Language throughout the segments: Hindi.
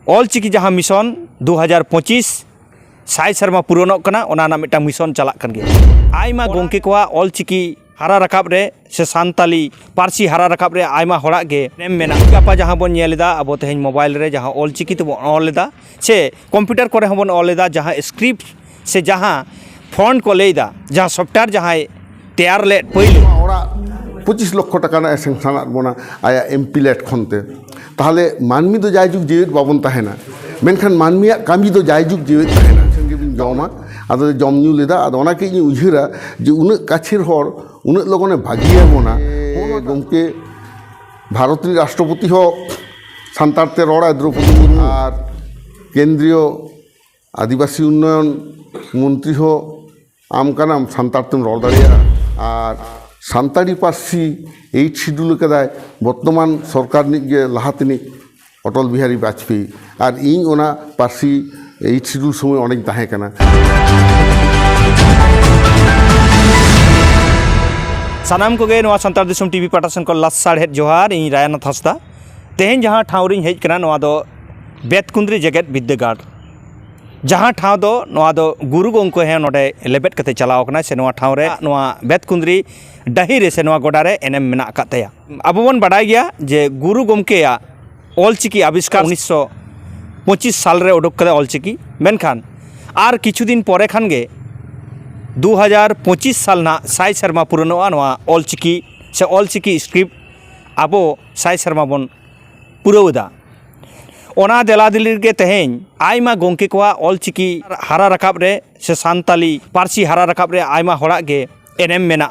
ऑलचिकी जहाँ मिशन 2025 साय शर्मा पूरणों कना ओना ना मिटा मिशन चलाक कन गया आयमा गोंके को ऑलचिकी हारा रकाब रे से सानताली पारसी हारा रकाब रे आयमा होड़ा गे नेम मेना गापा जहाँ बन नेलेदा अब तेहेन मोबाइल रे जहाँ ऑलचिकी तो ऑलेदा से कंप्यूटर करे हबन ऑलेदा जहाँ स्क्रिप्ट से जहाँ फॉन्ट को लेदा जहाँ सॉफ्टवेयर जहाँ तैयार ले पहले 25 লক্ষ টাকা না স্যাংশন আরবনা আয়া এমপি লেট খনতে তাহলে মানমি তো যাই যুগ জীবিত বাবন তাহে না মেনখান মানমিয়া কামি তো যাই যুগ জীবিত তাহে না সঙ্গে জমা আদো জম নিউ লেদা আদো ওনাকে ইনি উইহিরা যে উনাক কাছের হর উনাক লগনে ভাগিয়ে হবনা গমকে ভারতের রাষ্ট্রপতি হোক সান্তারতে রড়া দ্রৌপদী মুর্মু আর কেন্দ্রীয় আদিবাসী উন্নয়ন মন্ত্রী হোক আমকানাম সান্তারতেম রড় দাঁড়িয়ে আর সান্তাড়ি পার্সি 8 শিডিউল কেদায় বর্তমান সরকার নিয়ে লাহাতিনি অটল বিহারী বাজপেয়ী আর ইং ওনা পার্সি 8 শিডিউল সময় অনেক তাহে কেনা सानाम को गए नवा संतार दिसम टीवी पाटासन को लसाड़ हेड जोहार इन रायनाथ हंसदा तेहेन जहाँ ठावरिन हेज कना नवा दो बेतकुंद्री जेगेत विद्यागार जहाँ ठाव दो नवा दो गुरु गोंको है नोडे लेबेट कते चलाव कना से नवा ठाव रे नवा बेतकुंद्री डही रे से नवा गोडा रे एनएम मेना कातेया अब बन बाडाय गया जे गुरु गोंके या ऑलचिकी आविष्कार 1925 साल रे उडुक कदे ऑलचिकी मेनखान आर किछु दिन परे खान गे 2025 साल ना साय शर्मा पूरणोआ नवा ऑलचिकी से ऑलचिकी स्क्रिप्ट आबो साय शर्मा बन पुरौदा ओना देला दिली के तेहेन आयमा गोंके को ऑलचिकी हारा रकाब रे से सानताली पारसी हारा रकाब रे आयमा होड़ा गे एनएम मेना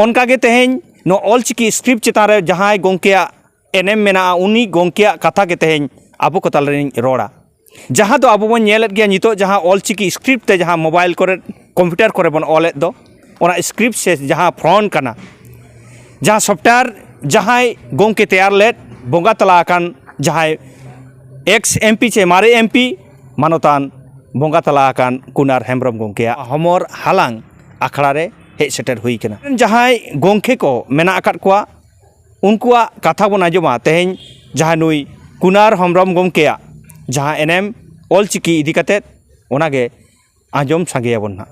ओनका गे तेहेन नो ऑलचिकी स्क्रिप्ट चितान रे जहाँ गोंके एनएम मेना उनी गोंके कथा के तेहेन आबो को ताल रोड़ा जहाँ तो अब बन नेलेत गया नितो जहाँ ऑलचिकी स्क्रिप्ट ते जहाँ मोबाइल करे कंप्यूटर करे बन ऑलेत दो ओना स्क्रिप्ट से जहाँ फ्रंट कना जहाँ सॉफ्टवेयर जहाँ गोंके तैयार लेत बोंगा तला कान जहाँ एक्स एमपी चे मारे एमपी मानोतान बोंगा तला कान कुनार हेम्ब्रम गोंके हमर हालांग आखड़ा रे हेज सेटर हुई कना जहाँ गोंके को मेना आकात कोआ उनकुआ कथा बन आजमा तेहेन जहाँ नुई कुनार हेम्ब्रम गोंके जहाँ एनएम ऑलचिकी इदी कते ओनागे आजम सांगेयाबन ना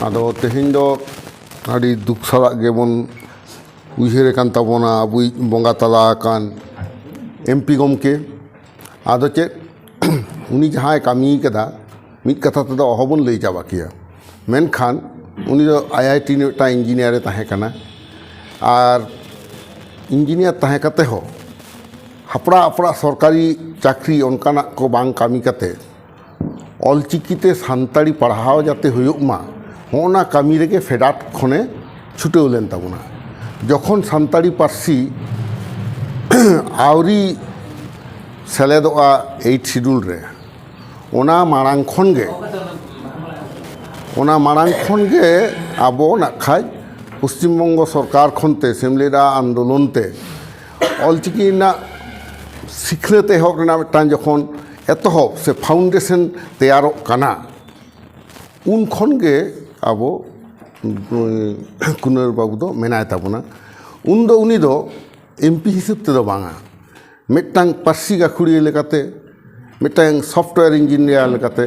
आदो तेहेन दो आडी दुख सारा गेबन उइहेरे कान ताबोना आबुई बोंगा तला कान एमपी गोमके आदो चे उनी जहाँ कामी कदा मिद कथा तदा अहबन लई जाबा किया मेनखान उनी दो आईआईटी टा इंजिनियर ताहे कना आर इंजिनियर ताहे कते हो हपड़ा अपड़ा सरकारी चाकरी उनकाना को बांग कामी कते ऑलचिकीते सानताड़ी पढ़ाओ जाते हुयुक मा होना कामी रेगे फेडाट खने छुटेव लेन ताबोना जखन सानताड़ी पार्सी आवरी सेलेदोआ 8 शिड्यूल रे ओना मारांग खन गे आबो नाखाय पश्चिम बंग सरकार खनते सेमलेरा आंदोलनते ऑलचिकी ना सिखलेते हक रेना मिटान जखन एतहब से फाउंडेशन तैयारो काना उन खन गे आबो कुनर बाबू दो मेनाय ताबोना उन दो उनी दो एमपी हिसाब ते दो बांगा मिटांग पार्सी गाखुड़ी लेकाते मिटांग सॉफ्टवेयर इंजिनियर लेकाते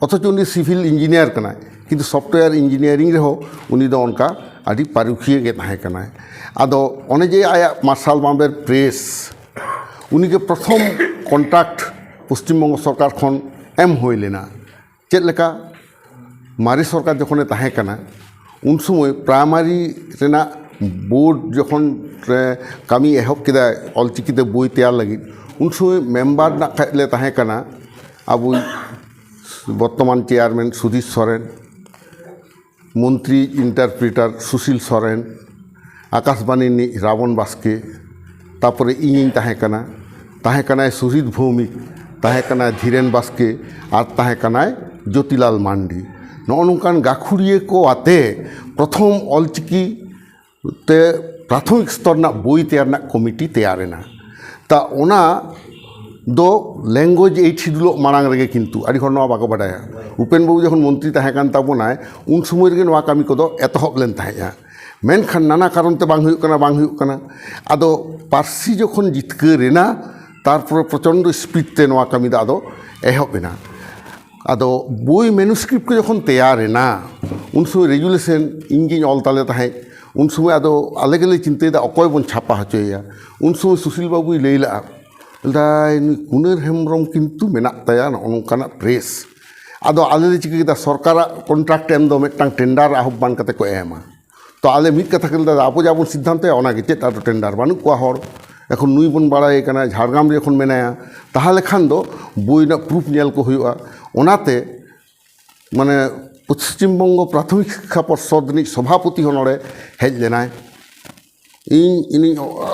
अथच उनी सिविल इंजिनियर कना किन्तु सॉफ्टवेयर इंजिनियरिंग रे हो उनी दो उनका आदि पारुखिए गे ताहे कना आदो ओने जे आया मार्शल बाम्बेर प्रेस उनी के प्रथम कन्ट्राक्ट पश्चिम बंग सरकार खन एम हुई लेना चेद लेका मारी सरकार जखने ताहे कना उन समय प्राइमारी रेना बोर्ड जखन कामी एहब केदा ऑलचिकीते बोई तैयार लगी उन समय मेम्बर ना खाइले ताहे कना आबो वर्तमान चेयरमैन सुधीर सोरेन मंत्री इंटरप्रिटर सुशील सोरेन आकाशबाणी रावण बास्के तापरे इन ताहे कना सुहृद भौमिक ताहे कना धीरेन बास्के और ताहे कना ज्योतिलाल मांडी नौकान गाखुड़िए को आते प्रथम ऑलचिकी ते प्राथमिक स्तर ना बोई तैयार ना कमिटी तैयारेना ता ओना दो लैंग्वेज 8 शिड्यूल मांग रेगे किन्तु आदि हर नवा बाको बाडाया उपेन बाबू जखन मंत्री ताहे कान ताबोनाय उन समय रेगे नवा कामी कोदो एतहब लेन ताहेया मेनखान नाना कारण ते बांग हुयुक कना आदो पार्सी जखन जितकारेना तारपर प्रचंड स्पीडते नवा कामी दा आदो एहबेना आदो बोई मैनुस्क्रिप्ट को जखन तैयारेना उन समय रेजुलेशन इंजिन ऑल ताले ताहे उन समय आदो आले गेले चिंतेदा अकय बन छापा हचोया उन समय सुशील बाबू लैला दाय कुनर हेम्ब्रम किन्तु मेना ताया नोंकाना प्रेस आदो आले चिका सरकार कन्ट्राक्ट एम दो मिदटांग टेंडार आह्वान कते को एमा तो आले मिद कथा के आबो जाबो सिद्धांते ओनागे चेत आदो टेंडार बानु कोआ हर एखन नुई बन बाड़ाय काना झाड़ग्राम रे एखन मेनाया ताहले खान दो बोई ना प्रूफ नेल को हुआ ओनाते माने पश्चिम बंग प्राथमिक शिक्षा पर्षद रिनिज सभापति हो नोड़े हेज लेनाय इन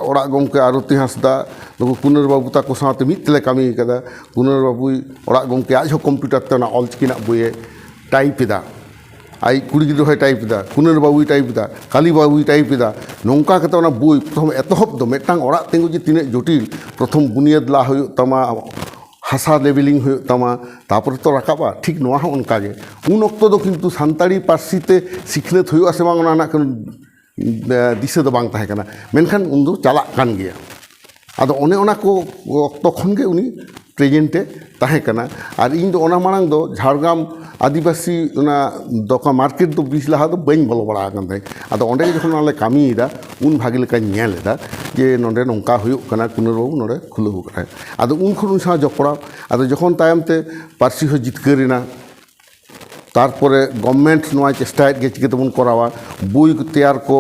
ओड़ा गमके आरती हांसदा नुकु कुनर बाबू ताको साथे मिदले कामी कदा कुनर बाबू ओड़ा गमके आज हो कंप्यूटर ते ना ऑलचिकी ना बोये टाइप दा आई कुड़ी गिद्रो है टाइप दा कुनर बाबू टाइप दा काली बाबू टाइप दा नोंका कते ओना बोई प्रथम एतहब दो मिदटांग ओड़ा तेंगु जे तिने जटिल प्रथम बुनियाद ला हुयो तमा हासा लेवलिंग हुयो तमा तापर तो राकाबा ठीक नोआ हो उनकागे उन अक्तो दो किन्तु सान्ताड़ी पार्सीते सिखनेत हुयो आसे बांग ओना ना दिशा दो बांग ताहे कना मेनखान उन दो चालाक कान गया आदो ओने ओना को अक्तो खन गे उनी प्रेजेंटे ताहे कना आर इन दो ओना मांग दो झाड़ग्राम आदिवासी ओना दोका मार्केट दो बीच लहा दो बइन बोलो बड़ा आगन ताहे आदो ओंडे जखन आले कामीदा उन भागी लेका नेल दा जे नोंडे नोंका हुयो कना कुनर बाबू नोंडे खुलो करा आदो उन खन उन सा जपड़ा आदो जखन तायमते पार्सी हो जितकारिना तारपरे गवर्नमेंट नोआ चेष्टायेद गे चिकेतेबन करावा बोई तैयार को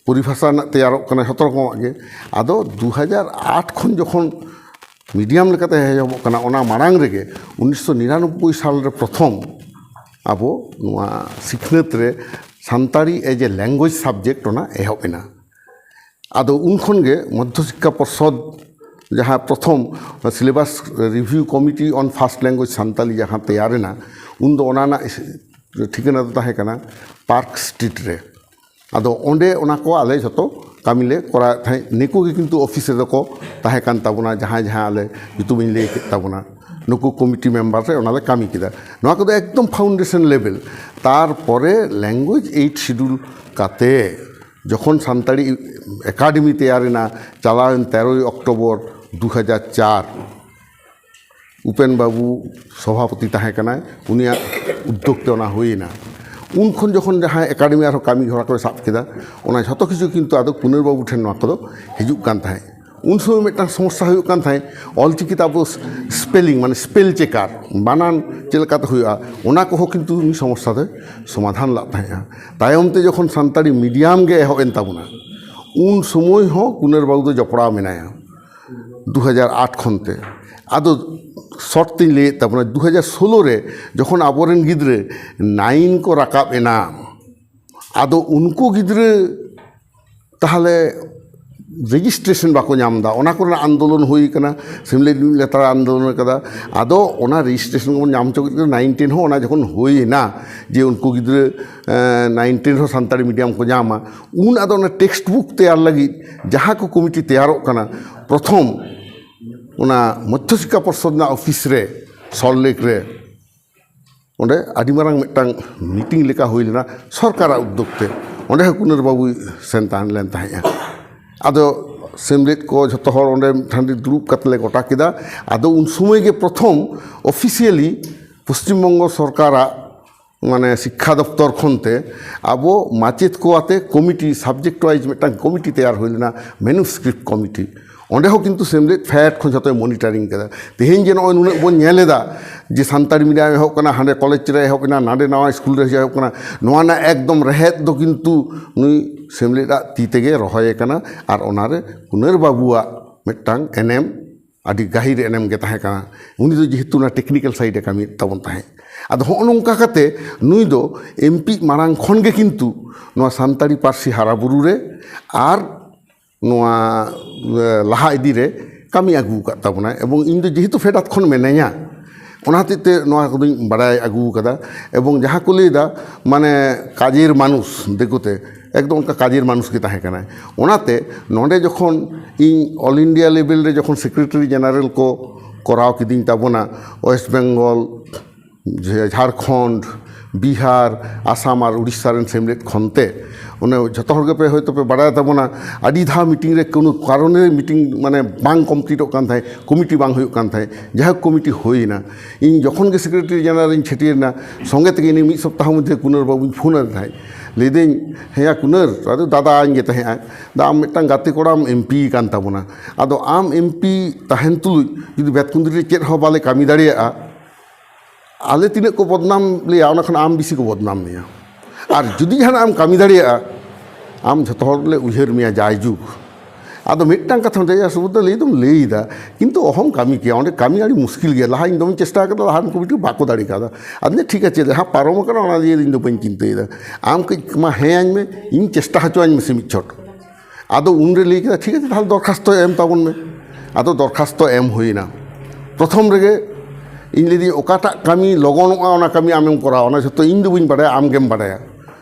परिभाषा तैयारोग कना जतो रकमागे आदो 2008 खन जखन मीडियम लेकाते हेजबोग कना ओना मारांग रेगे 1999 साल रे प्रथम आबो नोआ सिखनेत रे सान्ताड़ी एज ए लैंग्वेज सब्जेक्ट ओना एहबेना आदो उन खन गे मध्य शिक्षा पर्षद जहाँ प्रथम syllabus review committee on first language Santali जहाँ तैयारेना उन दो ओना ठिकाना दो ताहे कना पार्क स्ट्रीट रे आदो ओंडे ओना को आले जतो कामिले करा थाई निको के किन्तु ऑफिस रे को ताहे कान ताबोना जहाँ जहाँ आले युतुबिन ले ताबोना नुकु कमिटी मेम्बर रे ओनाले कामी किदा नोआ को एकदम फाउंडेशन लेवल तार परे लैंग्वेज 8 शिड्यूल काते जखन सान्ताड़ी एकाडेमी तैयारेना चालावेन 13 अक्टोबर 2004 उपेन बाबू सभापति ताहे कनाय उनिया उद्योगते ओना हुईना उन खन जखन जहाँ एकाडेमी आरो कामी हरा को साब केदा ओना जतो किछु किन्तु आदो कुनर बाबू ठेन नोआ को हिजुग कान थाहे उन समय मिदटांग समस्या हुयुग कान थाहे ऑलचिकी ताबो स्पेलिंग माने स्पेल चेकार बानान चेलकाते हुआ ओना को किन्तु उनी समस्या दे समाधान ला थाहे तायमते जखन सान्ताड़ी मीडियम गे एहबेन ताबोना उन समय हो कुनर बाबू दो जपड़ा मेनाया 2008 खनते आदो शर्ट तीन ले ताबोना 2016 रे जखन आबोरेन गिद्रे 9 को राकाब एना आदो उनको गिद्रे ताहले रेजिस्ट्रेशन बाको नामदा ओना कोना आंदोलन हुई कना सिमले लेतार आंदोलन कदा आदो ओना रेजिस्ट्रेशन को नाम चो 19 हो ओना जखन हुई ना जे उनको गिद्रे 19 हो सान्ताड़ी मीडियम को नामा उन आदो ओना टेक्स्ट बुक तैयार लगी जहाँ को कमिटी तैयारो कना प्रथम ओना मध्य शिक्षा पर्षद ना ऑफिस रे सल्टलेक रे ओंडे आदि मारांग मिदटांग मीटिंग लेका हुई लेना सरकार उद्योगते ओंडे कुनर बाबू सेन तान लेन ताहेया आदो सेमलेट को जतो हर ओंडे ठांडी दुरुब कतले गोटा किदा आदो उन समय के प्रथम ऑफिशियली पश्चिम बंग सरकार माने शिक्षा दफ्तर खनते आबो माचेत को आते कमिटी सब्जेक्ट वाइज मिदटांग कमिटी तैयार हुई लेना मैनुस्क्रिप्ट कमिटी ओंडे हो किन्तु सेमलेट फैट खन जतो मॉनिटरिंग कदा तेहेन जे नय नुने बन नेलेदा जे सान्ताड़ी मीडियम एहब कना हांडे कॉलेज रे एहब कना नाडे नवा स्कूल रे एहब कना नोआ ना एकदम रेहेद दो किन्तु नुई सेमलेटा ती तेगे रहोय कना आर ओनारे कुनर बाबुआ मिदटांग एनएम आदि गाहिर एनएम गे ताहे कना उनी दो जेहेतु ना टेक्निकल साइड ए कामी ताबन ताहे आदो हो नोंका काते नुई दो एमपी मारांग खन गे किन्तु नोआ सान्ताड़ी पार्सी हाराबुरु रे आर नोआ लाहा इदी रे कामी आगु का ताबना एवं इन दो जेहेतु फेडात खन मेनाया ओना हतेते नोआ कोदुई बाडाय आगु कदा एवं जहाँ को लैदा माने काजेर मानुष देखोते एकदम उनका काजेर मानुष के ताहे कना ओनाते नोंडे जखन इन ऑल इंडिया लेवल रे जखन सेक्रेटरी जनरल को कराव किदिन ताबोना वेस्ट बेंगल झारखंड बिहार आसाम और उड़ीसा रेन सेमलेट खनते ᱚᱱᱮ ᱡᱷᱚᱛᱚ ᱦᱚᱲ ᱜᱮᱯᱮ ᱦᱚᱭᱛᱚ ᱯᱮ ᱵᱟᱲᱟᱭ ᱛᱟᱵᱚᱱᱟ ᱟᱹᱰᱤ ᱫᱷᱟᱣ ᱢᱤᱴᱤᱝ ᱨᱮ ᱠᱳᱱᱳ ᱠᱟᱨᱚᱱে ᱢᱤᱴᱤᱝ ᱢᱟᱱᱮ ᱵᱟᱝ ᱠᱚᱢᱯᱞᱤᱴᱚᱜ ᱠᱟᱱ ᱛᱟᱦᱮᱸ ᱠᱚমিটি ᱵᱟᱝ ᱦᱩᱭᱩᱜ ᱠᱟᱱ ᱛᱟᱦᱮᱸ ᱡᱟᱦᱟᱸ ᱠᱚমিটি ᱦᱩᱭᱱᱟ ᱤᱧ ᱡᱚᱠᱷᱚᱱ ᱜᱮ ᱥᱮᱠᱨᱮᱴᱟরি ᱡᱮনারেল ᱤᱧ ᱪᱷᱟᱹᱴᱤᱭᱟᱹᱨᱱᱟ ᱥᱚᱸᱜᱮ ᱛᱮᱜᱮ ᱤᱧ ᱢᱤᱫ ᱥᱚᱯᱛᱟᱦᱚ ᱢᱚᱫᱽᱫᱷᱮ ᱠᱩᱱᱟᱹᱨ ᱵᱟᱵᱩᱧ ᱯᱷᱳᱱ ᱟᱫᱮ ᱛᱟᱦᱮᱸ ᱞᱟᱹᱭᱫᱟᱹᱧ ᱦᱮᱸᱭᱟ ᱠᱩᱱᱟᱹᱨ ᱟᱫᱚ ᱫᱟᱫᱟ ᱤᱧ ᱜᱮ ᱛᱟᱦᱮᱸᱜᱼᱟ ᱟᱢ ᱢᱤᱫᱴᱟᱝ ᱜᱟᱛᱮ ᱠᱚᱲᱟᱢ এমপি ᱠᱟᱱ ᱛᱟᱵᱚᱱᱟ ᱟᱫᱚ ᱟᱢ ᱮমপি ᱛᱟᱦᱮᱱ ᱛᱩᱞᱩᱡ ᱡᱩᱫᱤ ᱵᱮᱛᱠᱩᱸᱫᱽᱨᱤ ᱨᱮ ᱪᱮᱫ ᱦᱚᱸ ᱵᱟᱞᱮ ᱠᱟᱹᱢᱤ ᱫᱟᱲᱮᱭᱟᱜᱼᱟ ᱟᱞᱮ ᱛᱤᱱᱟᱹᱜ ᱠᱚ ᱵᱚᱫᱱᱟᱢ ᱞᱮᱭᱟ ᱚᱱᱟ ᱠᱷᱚᱱ ᱟᱢ ᱵᱮᱥᱤ ᱠᱚ ᱵᱚᱫᱱᱟᱢ ᱢᱮᱭᱟ ᱟᱨ ᱡᱩᱫᱤ ᱡᱟᱦᱟᱱᱟᱜ ᱮᱢ ᱠᱟᱹᱢᱤ ᱫᱟᱲᱮᱭᱟᱜᱼᱟ ᱟᱢ ᱡᱷᱚᱛᱚ ᱦᱚᱲ ᱞᱮ ᱩᱭᱦᱟᱹᱨ ᱢᱮᱭᱟ ᱡᱟᱭᱡᱩᱜᱽ ᱟᱫᱚ ᱢᱤᱫᱴᱟᱝ ᱠᱟᱛᱷᱟ ᱞᱟᱹᱭᱟ ᱥᱩᱵᱩᱫᱷᱟ ᱞᱟᱹᱭᱫᱚᱢ ᱞᱟᱹᱭᱫᱟ ᱠᱤᱱᱛᱩ ᱚᱦᱚᱢ ᱠᱟᱹᱢᱤ ᱠᱮᱭᱟ ᱚᱸᱰᱮ ᱠᱟᱹᱢᱤ ᱟᱹᱰᱤ ᱢᱩᱥᱠᱤᱞ ᱜᱮᱭᱟ ᱞᱟᱦᱟ ᱤᱧ ᱫᱚᱢᱮᱧ ᱪᱮᱥᱴᱟ ᱟᱠᱟᱫᱟ ᱞᱟᱦᱟᱱ ᱠᱚমিটি ᱵᱟᱠᱚ ᱫᱟᱲᱮ ᱠᱟᱣᱫᱟ ᱟᱫᱚ ᱴᱷᱤᱠ আছে ᱡᱟᱦᱟᱸ ᱯᱟᱨᱚᱢ ᱟᱠᱟᱱᱟ ᱚᱱᱟ ᱫᱤᱭᱮ ᱤᱧ ᱫᱚ ᱵᱟᱹᱧ ᱪᱤᱱᱛᱟᱹᱭᱮᱫᱟ ᱟᱢ ᱠᱟᱹᱡ ᱢᱟ ᱦᱮᱸ ᱟᱹᱧ ᱢᱮ ᱤᱧ ᱪᱮᱥᱴᱟ ᱦᱚᱪᱚᱣᱟᱹᱧ ᱢᱮᱥᱮ ᱢᱤᱫ ᱪᱷᱚᱴ ᱟᱫᱚ ᱩᱱᱨᱮ ᱞᱟᱹᱭ ᱠᱮᱫᱟ ᱴᱷᱤᱠ আছে তাহলে দরখাস্ত এম তাবন মে আদো দরখাস্ত এম হইনা প্রথম রেগে ᱤᱧ ᱞᱟᱹᱭᱫᱟᱹᱧ ᱚᱠᱟᱴᱟᱜ ᱠᱟᱹᱢᱤ ᱞᱚᱜᱚᱱᱚᱜᱼᱟ ᱚᱱᱟ ᱠᱟᱹᱢᱤ ᱟᱢᱮᱢ ᱠᱚᱨᱟᱣᱟ ᱚᱱᱟ ᱡᱷᱚᱛᱚ ᱤᱧ ᱫᱚ ᱵᱟᱹᱧ ᱵᱟᱲᱟᱭᱟ ᱟᱢ ᱜᱮᱢ ᱵᱟᱲᱟᱭᱟ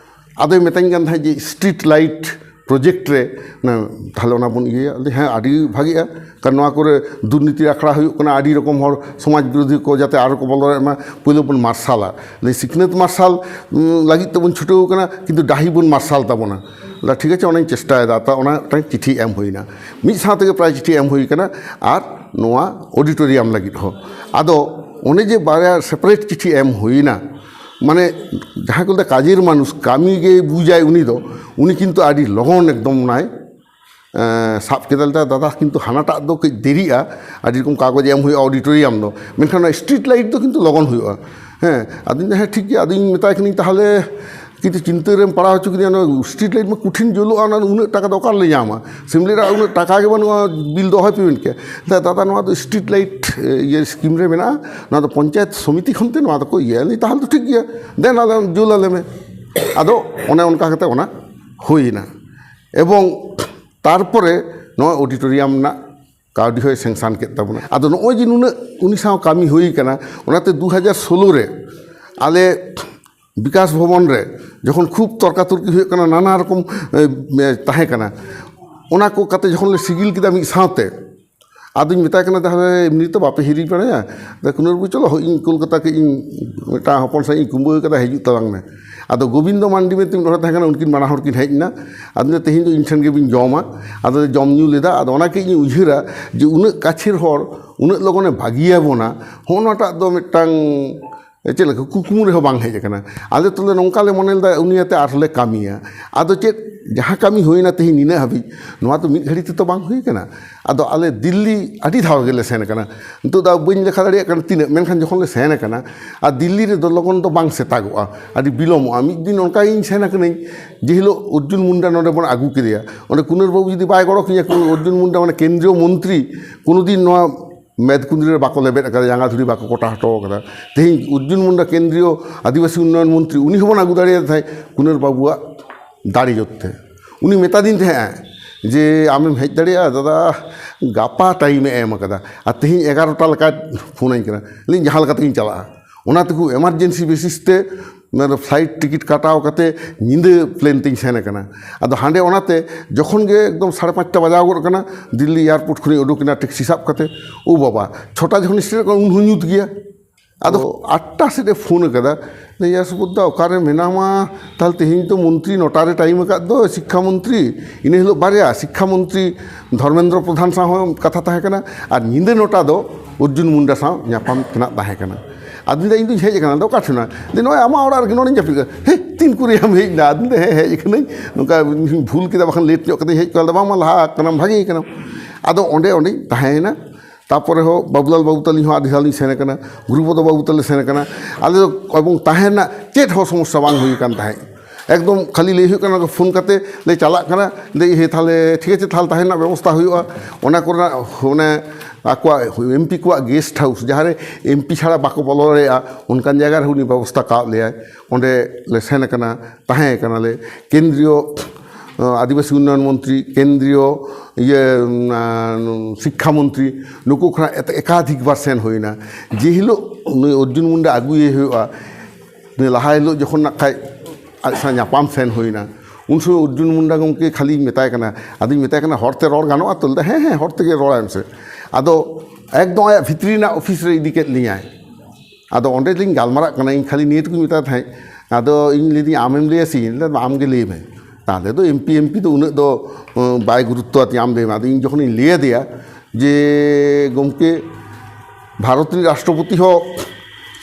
ᱟᱫᱚᱭ ᱢᱮᱛᱟᱧ ᱠᱟᱱ ᱛᱟᱦᱮᱸᱫ ᱡᱮ ᱥᱴᱨᱤᱴ ᱞᱟইᱴ ᱯᱨᱚᱡᱮক্ট ᱨᱮ তাহলে ᱚᱱᱟ ᱵᱚᱱ ᱤᱭᱟᱹᱭᱟ হ্যাঁ ᱟᱹᱰᱤ ᱵᱷᱟᱜᱤᱜᱼᱟ ᱠᱟᱨণ ᱱᱚᱣᱟ ᱠᱚᱨᱮ ᱫᱩᱨনীতি ᱟᱠᱷᱲᱟ ᱦᱩᱭᱩᱜ ᱠᱟᱱᱟ ᱟᱹᱰᱤ ᱨᱚᱠᱚᱢ ᱦᱚᱲ ᱥᱚᱢᱟᱡᱽ ᱵᱤᱨᱳধী ᱠᱚ ᱡᱟᱛᱮ ᱟᱨᱚ ᱠᱚ ᱵᱚᱞᱚ ᱫᱟᱲᱮᱭᱟᱜ ᱢᱟ ᱯᱳᱭᱞᱳ ᱵᱚᱱ ᱢᱟᱨᱥᱟᱞᱟ ᱥᱤᱠᱷᱱᱟᱹᱛ ᱢᱟᱨᱥᱟᱞ ᱞᱟᱹᱜᱤᱫ ᱛᱮᱵᱚᱱ ᱪᱷᱩᱴᱟᱹᱣ ᱠᱟᱱᱟ ᱠᱤᱱᱛᱩ ᱰᱟᱹᱦᱤ ᱵᱚᱱ ᱢᱟᱨᱥᱟᱞ ᱛᱟᱵᱚᱱᱟ ᱴᱷᱤক আছে ᱚᱱᱟᱧ ᱪᱮষ্টাᱭᱮᱫᱟ ᱛᱟ ᱚᱱᱟ ᱢᱤᱫᱴᱟᱝ ᱪᱤᱴᱷᱤ ᱮᱢ ᱦᱩᱭᱱᱟ ᱢᱤᱫ ᱥᱟᱶ ᱛᱮᱜᱮ ᱯᱨᱟᱭ ᱪᱤᱴᱷᱤ ᱮᱢ ᱦᱩᱭ ᱠᱟᱱᱟ ᱟᱨ ᱱᱚᱣᱟ ᱚᱰᱤᱴᱳরিয়াম ᱞᱟᱹᱜᱤᱫ ᱦᱚᱸ ᱟᱫᱚ ᱚᱱᱮ ᱡᱮ ᱵᱟᱨᱭᱟ ᱥᱮপারেট চিঠি এম হইনা মানে যাহা বলতে কাজের মানুষ কামি গে বুঝায় উনি কিন্তু আডি লগন একদম নাই সাব কেদালটা দাদা কিন্তু হানাটা দো কই দেরিয়া আডি রকম কাগজ এম হুই অডিটোরিয়াম দো মেনখান স্ট্রিট লাইট দো কিন্তু লগন হুইয়া হ্যাঁ আদিন হ্যাঁ ঠিক গিয়া আদিন মেতাই খানি তাহলে কিন্তু চিন্তারেম পাড়া হচ্ছে কি স্ট্রিট লাইট মা কঠিন জ্বলুᱜᱼᱟ ᱚᱱᱟ ᱩᱱᱟᱹᱜ ᱴᱟᱠᱟ ᱫᱚ ᱚᱠᱟ ᱨᱮᱞᱮ ᱧᱟᱢᱟ ᱥᱤᱢᱞᱤ ᱨᱮ ᱩᱱᱟᱹᱜ ᱴᱟᱠᱟ ᱜᱮ ᱵᱟᱹᱱᱩᱜᱼᱟ ᱵᱤᱞ ᱫᱚ ᱦᱚᱭ ᱯᱮᱢᱮᱱᱴ ᱠᱮ দাদা ᱱᱚᱣᱟ ᱫᱚ স্ট্রিট লাইট ইয়ে স্কিম রে মেনা ᱱᱚᱣᱟ ᱫᱚ ᱯᱚᱧᱪᱟᱭᱮᱛ ᱥᱚᱢᱤᱛᱤ ᱠᱷᱚᱱᱛᱮ ᱱᱚᱣᱟ ᱫᱚᱠᱚ ᱤᱭᱟᱹ তাহলে তো ঠিক গিয়া দেন আলে ᱡᱩᱞ ᱟᱞᱮ ᱢᱮ ᱟᱫᱚ ᱚᱱᱮ ᱚᱱᱠᱟ ᱠᱟᱛᱮ ᱚᱱᱟ ᱦᱩᱭᱱᱟ ᱮᱵᱚᱝ তারপরে ᱱᱚᱣᱟ অডিটোরিয়াম ᱨᱮᱱᱟᱜ কাউডি হয়ে স্যাংশন কেত তাবনা আদো নয় যে নুনা উনি সাও কামি হই কানা ওনাতে 2016 রে আলে বিকাশ ভবন রে যখন খুব তর্কাতর্কি হয়ে কানা নানা রকম তাহে কানা ওনা কো কাতে যখন লে সিগিল কিদা মি সাথে আদুኝ মেতা কানা তাহলে এমনি তো বাপে হিরি পাড়ায়া তা কুনর বু চলো ইন কলকাতা কে ইন মেটা হপন সাই কুম্বো কাদা হেজু তালাং না আদো গোবিন্দ মান্ডি মে তুমি নড়া থাকানা উনকিন মানা হড় কিন হেজ না আদনে তেহিন দো ইনঠান গে বিন জমা আদো জম নিউ লেদা আদো ওনাকে ইন উইহিরা যে উনা কাছের হড় উনা লগনে ভাগিয়া বোনা হনাটা দো মিটাং ᱪᱮᱫ ᱞᱮᱠᱟ ᱠᱩᱠᱢᱩ ᱨᱮᱦᱚᱸ ᱵᱟᱝ ᱦᱮᱡ ᱟᱠᱟᱱᱟ ᱟᱞᱮ ᱛᱚᱞᱮ ᱱᱚᱝᱠᱟ ᱞᱮ ᱢᱚᱱᱮ ᱞᱮᱫᱟ ᱩᱱᱤᱭᱟᱛᱮ ᱟᱨᱦᱚᱸᱞᱮ ᱠᱟᱹᱢᱤᱭᱟ ᱟᱫᱚ ᱪᱮᱫ ᱡᱟᱦᱟᱸ ᱠᱟᱹᱢᱤ ᱦᱩᱭᱱᱟ ᱛᱮᱦᱮᱧ ᱱᱤᱱᱟᱹᱜ ᱦᱟᱹᱵᱤᱡ ᱱᱚᱣᱟ ᱫᱚ ᱢᱤᱫ ᱜᱷᱟᱹᱲᱤ ᱛᱮᱛᱚ ᱵᱟᱝ ᱦᱩᱭ ᱟᱠᱟᱱᱟ ᱟᱫᱚ ᱟᱞᱮ ᱫᱤল্ᱞᱤ ᱟᱹᱰᱤ ᱫᱷᱟᱣ ᱜᱮᱞᱮ ᱥᱮᱱ ᱟᱠᱟᱱᱟ ᱱᱤᱛᱚᱜ ᱫᱚ ᱵᱟᱹᱧ ᱞᱮᱠᱷᱟ ᱫᱟᱲᱮᱭᱟᱜ ᱠᱟᱱᱟ ᱛᱤᱱᱟᱹᱜ ᱢᱮᱱᱠᱷᱟᱱ ᱡᱚᱠᱷᱚᱱ ᱞᱮ ᱥᱮᱱ ᱟᱠᱟᱱᱟ ᱟᱨ ᱫᱤল্ᱞᱤ ᱨᱮᱫᱚ ᱞᱚᱜᱚᱱ ᱫᱚ ᱵᱟᱝ ᱥᱮᱛᱟᱜᱚᱜᱼᱟ ᱟᱹᱰᱤ ᱵᱤᱞᱚᱢᱚᱜᱼᱟ ᱢᱤᱫ ᱫᱤᱱ ᱚᱱᱠᱟ ᱤᱧ ᱥᱮᱱ ᱟᱠᱟᱱᱟᱹᱧ ᱡᱮ ᱦᱤᱞᱳᱜ ᱚᱨᱡᱩᱱ ᱢᱩᱱᱰᱟ ᱱᱚᱰᱮ ᱵᱚᱱ ᱟᱹᱜᱩ ᱠᱮᱫᱮᱭᱟ ᱚᱸᱰᱮ ᱠᱩᱱᱟᱨ ᱵᱟᱵᱩ ᱡᱩᱫᱤ ᱵᱟᱭ ᱜᱚᱲᱚ ᱠᱤᱧᱟ ᱚᱨᱡᱩᱱ ᱢᱩᱱᱰᱟ ᱢᱟᱱᱮ ᱠᱮᱱᱫᱨীয় ᱢᱚন্ত্রী ᱠᱳᱱᱳ ᱫᱤন ᱱᱚᱣᱟ মেদকুন্দ্রি রে বাকো লেবেট আকাদা জাঙ্গা ধুরি বাকো কটা হটো আকাদা তেহিন অর্জুন মুন্ডা কেন্দ্রীয় আদিবাসী উন্নয়ন মন্ত্রী উনি হবন আগু দাঁড়িয়ে থাকে কুনার বাবুয়া দাড়ি জোরতে উনি মেতা দিন হ্যাঁ যে আমি হেজ দাঁড়িয়ে দাদা গাপা টাইমে এম আকাদা আর তেহিন 11টা লেখা ফোন আইন কেনা লিং যাহা লেকাতেগিᱧ চালাগᱼᱟ ওনাতে খুব এমার্জেন্সি বেসিসতে ফ্লাইট টিকিট কাটাও কাতে নিন্দে প্লেন তেñ সেন আকানা আদো হাঁডে ওনাতে যখন গে একদম 5:30 বাজাও গড় কানা দিল্লি এয়ারপোর্ট খুনি উডুকিনা ট্যাক্সি সাব কাতে ও বাবা ছটা যখন স্টেট উন হুñুত গিয়া আদো 8টা সেটে ফোন আকাদা ইয়া সুবুদ্দা ওকারে মেনামা তাহলে তেহিন তো মন্ত্রী 9টারে টাইম আকাদ দো শিক্ষামন্ত্রী ইনি হলো বারিয়া শিক্ষামন্ত্রী ধর্মেন্দ্র প্রধান সাহ কথা তাহে কানা আর নিন্দে 9টা দো অর্জুন মুন্ডা সাহ ᱧᱟᱯᱟᱢ ᱛᱮᱱᱟᱜ ᱛᱟᱦᱮᱸ ᱠᱟᱱᱟ ᱟᱫᱚ ᱤᱧ ᱫᱚᱧ ᱦᱮᱡ ᱟᱠᱟᱱᱟ ᱫᱚ ᱚᱠᱟᱴᱷᱮᱱᱟ ᱱᱚᱜᱼᱚᱭ ᱟᱢᱟᱜ ᱚᱲᱟᱜ ᱨᱮᱜᱮ ᱱᱚᱰᱮᱧ ᱡᱟᱹᱯᱤᱫ ᱠᱟᱜᱼᱟ ᱦᱮᱸ ᱛᱤᱱ ᱠᱚᱨᱮᱢ ᱦᱮᱡ ᱮᱱᱟ ᱟᱫᱚ ᱦᱮᱡ ᱟᱠᱟᱱᱟᱹᱧ ᱱᱚᱝᱠᱟ ᱵᱷᱩᱞ ᱠᱮᱫᱟ ᱵᱟᱠᱷᱟᱱ ᱞᱮᱴ ᱧᱚᱜ ᱠᱟᱛᱮᱧ ᱦᱮᱡ ᱠᱚᱜᱼᱟ ᱵᱟᱝᱢᱟ ᱞᱟᱦᱟ ᱟᱠᱟᱱᱟᱢ ᱵᱷᱟᱜᱮ ᱟᱠᱟᱱᱟᱢ ᱟᱫᱚ ᱚᱸᱰᱮᱧ ᱛᱟᱦᱮᱸᱭᱮᱱᱟ ᱛᱟᱨᱯᱚᱨᱮ ᱦᱚᱸ ᱵᱟᱵᱩᱞᱟᱞ ᱵᱟᱵᱩ ᱛᱟᱹᱞᱤᱧ ᱦᱚᱸ ᱟᱹᱰᱤ ᱫᱷᱟᱣ ᱞᱤᱧ ᱥᱮᱱ ᱟᱠᱟᱱᱟ ᱜᱩᱨᱩᱯᱚᱫᱚ ᱵᱟᱵᱩ ᱛᱟᱞᱮ ᱥᱮᱱ ᱟᱠᱟᱱᱟ ᱟᱞᱮ ᱫᱚ ᱮᱵᱚᱝ ᱛᱟᱦᱮᱸ ᱨᱮᱱᱟᱜ ᱪᱮᱫ ᱦᱚᱸ ᱥᱚᱢᱚᱥᱥᱟ ᱵᱟᱝ ᱦᱩᱭ ᱟᱠᱟᱱ ᱛᱟᱦᱮᱸᱫ একদম খালি ᱞᱟᱹᱭ ᱦᱩᱭᱩᱜ ᱠᱟᱱᱟ ᱯᱷᱳᱱ ᱠᱟᱛᱮ ᱞᱮ ᱪᱟᱞᱟᱜ ᱠᱟᱱᱟ ᱞᱟᱹᱭ ᱦᱮ তাহলে ঠিক আছে তাহলে তাহেন ᱨᱮᱱᱟᱜ ᱵᱮᱵᱚᱥᱛᱷᱟ ᱦᱩᱭᱩᱜᱼᱟ ᱚᱱᱟ ᱠᱚᱨᱮᱱᱟᱜ ᱚᱱᱮ ᱟᱠᱚᱣᱟᱜ ᱮᱢᱯি ᱠᱚᱣᱟᱜ ᱜᱮᱥᱴ ᱦᱟᱣᱩᱥ ᱡᱟᱦᱟᱸᱨᱮ ᱮᱢᱯি ᱪᱷᱟᱲᱟ ᱵᱟᱠᱚ ᱵᱚᱞᱚ ᱫᱟᱲᱮᱭᱟᱜᱼᱟ ᱚᱱᱠᱟᱱ ᱡᱟᱭᱜᱟ ᱨᱮ ᱩᱱᱤ ᱵᱮᱵᱚᱥᱛᱷᱟ ᱠᱟᱜ ᱞᱮᱭᱟᱭ ᱚᱸᱰᱮ ᱞᱮ ᱥᱮᱱ ᱟᱠᱟᱱᱟ ᱛᱟᱦᱮᱸ ᱠᱟᱱᱟᱞᱮ কেন্দ্রীয় আদিবাসী উন্নয়ন মন্ত্রী কেন্দ্রীয় ইয়ে শিক্ষামন্ত্রী নুকু খনা একাধিকবার সেন হইনা যে হিলোগ অর্জুন মুন্ডা আগুয়ে হুᱭᱩᱜᱼᱟ লাহা হিলোগ যখন না খাই ᱧᱟᱯᱟᱢ ᱥᱮᱱ ᱦᱩᱭᱱᱟ ᱩᱱ ᱥᱚᱢᱚᱭ ᱚᱨᱡᱩᱱ ᱢᱩᱱᱰᱟ ᱜᱚᱢᱠᱮ ᱠᱷᱟᱹᱞᱤᱧ ᱢᱮᱛᱟᱭ ᱠᱟᱱᱟ ᱟᱫᱚᱧ ᱢᱮᱛᱟᱭ ᱠᱟᱱᱟ ᱦᱚᱲᱛᱮ ᱨᱚᱲ ᱜᱟᱱᱚᱜᱼᱟ ᱛᱚ ᱦᱮᱸ ᱦᱮᱸ ᱦᱚᱲ ᱛᱮᱜᱮ ᱨᱚᱲᱟᱭ ᱢᱮᱥᱮ ᱟᱫᱚ ᱮᱠᱫᱚᱢ ᱟᱭᱟᱜ ᱵᱷᱤᱛᱨᱤ ᱨᱮᱱᱟᱜ ᱚᱯᱷᱤᱥ ᱨᱮ ᱤᱫᱤ ᱠᱮᱫ ᱞᱤᱧᱟᱭ ᱟᱫᱚ ᱚᱸᱰᱮ ᱞᱤᱧ ᱜᱟᱞᱢᱟᱨᱟᱜ ᱠᱟᱱᱟ ᱤᱧ ᱠᱷᱟᱹᱞᱤ ᱱᱤᱭᱟᱹ ᱴᱩᱠᱩᱧ ᱢᱮᱛᱟᱭ ᱛᱟᱦᱮᱸᱫ ᱟᱫᱚ ᱤᱧ ᱞᱟᱹᱭᱫᱟᱹᱧ ᱟᱢᱮᱢ ᱞᱟᱹᱭᱟ ᱥᱮ ᱤᱧ ᱞᱟᱹᱭᱫᱟ ᱟᱢᱜᱮ ᱞᱟᱹᱭ ᱢᱮ ताहले तो एमपी तो उन्हें दो बाय गुरुत्व आम दे आदो इन जखन लिया दिया जे गमके भारत राष्ट्रपति हो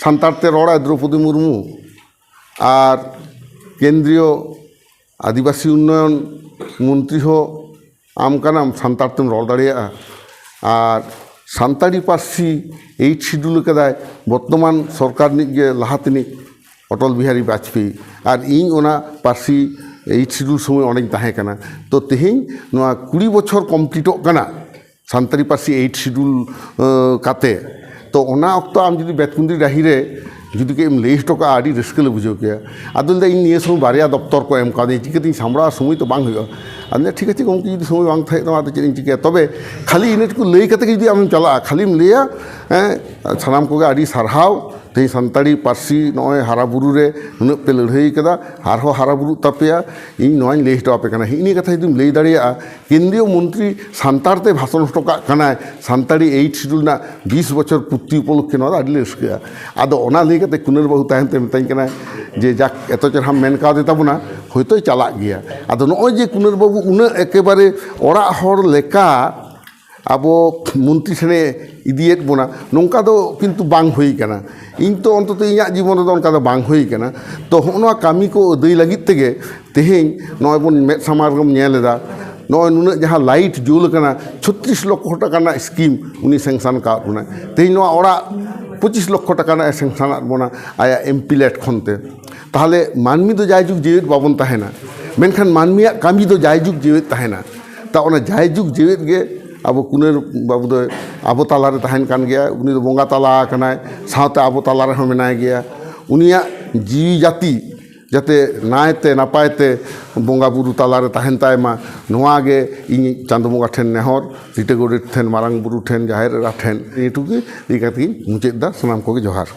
सानताड़ते रड़ा द्रौपदी मुर्मू और केंद्रीय आदिवासी उन्नयन मंत्री हो आम कानाम सानताड़तेम रड़ दाड़ेया और सानताड़ी पार्सी 8 शिड्यूल कदाय बर्तमान सरकार निजे लाहातिनिक अटल बिहारी वाजपेयी और इन ओना पार्सी 8 शिड्यूल समय अनेक ताहें कना तो तेहें 20 बछर कमप्लीटोग कना सानताड़ी पार्सी 8 शिड्यूल काते तो ओना अक्तो आम जुदी बेतकुंदी डाहिरे जुदी के लई हटोका आड़ी रस्कले बुझो के आदो इन निये समय बारिया दफ्तर को एम कादे चिकाती सामड़ा समय तो बांग हुआ आदे ठीक है गमके जुदी समय बांग थाहे तमा चेद चिका तबे खाली इनेटको लई कते जुदी आम चला खालीम लैया सानाम कोगे आड़ी सारहाव तेज सानताड़ी पार्सी नय हाराबुरु रे नुना पे लड़ाई कदा आरहो हाराबुरु तापेया इन नय लई हटो आपे कना इनी कथा जुदी लई दाड़ेया केंद्रीय मंत्री सानताड़ते भाषण हटोका कनाय सानताड़ी 8 शिड्यूल ना 20 बछर पूर्ति उपलक्षे नवा आड़ी रस्का आदो ओना लई कते कुनर बाबू ताहेनते मिताई कना जे जाक एतो चेर हम मेन कादे ताबोना हयतो चला गया आदो नय जे कुनर बाबू उना एकेबारे ओड़ा हर लेका अब मंत्री ठेने इदियेत बोना नौका दो किन्तु बांग हुई कना इन तो अंतत इᱧᱟᱜ जीवन रे उनका दो बांग हुई कना तो होनवा कामी को अदै लागित तेगे तेहेñ नय बोन मेद सामारगम नेलेदा नय नुना जहाँ लाइट जुल कना 36 लक्ष टाका ना स्कीम उनी सेंक्शन का बोना तेहेñ नवा ओड़ा 25 लक्ष टाका ना सेंक्शन बोना आया एमपी लेट खनते ताहले मानमी दो जायजुग जेवेत बाबन ताहेना मेनखान मानमिया कामी दो जायजुग जेवेत ताहेना ता ओना जायजुग जेवेत गे अब कुनर बाबू दो अब तालारे ताहेन कान गया उनी दो बोंगा ताला कनाय साथे अब तालारे हो मेनाय गया उनिया जीवी जाति जाते नायते नापायते बोंगा बुरु तालारे ताहेन तायमा नोआ गे इन चांद बोंगा ठेन नेहर रिटे गोडेट ठेन मारांग बुरु ठेन जाहेर रा ठेन एटुगे इकाती मुचेदा सनाम कोगे जोहार।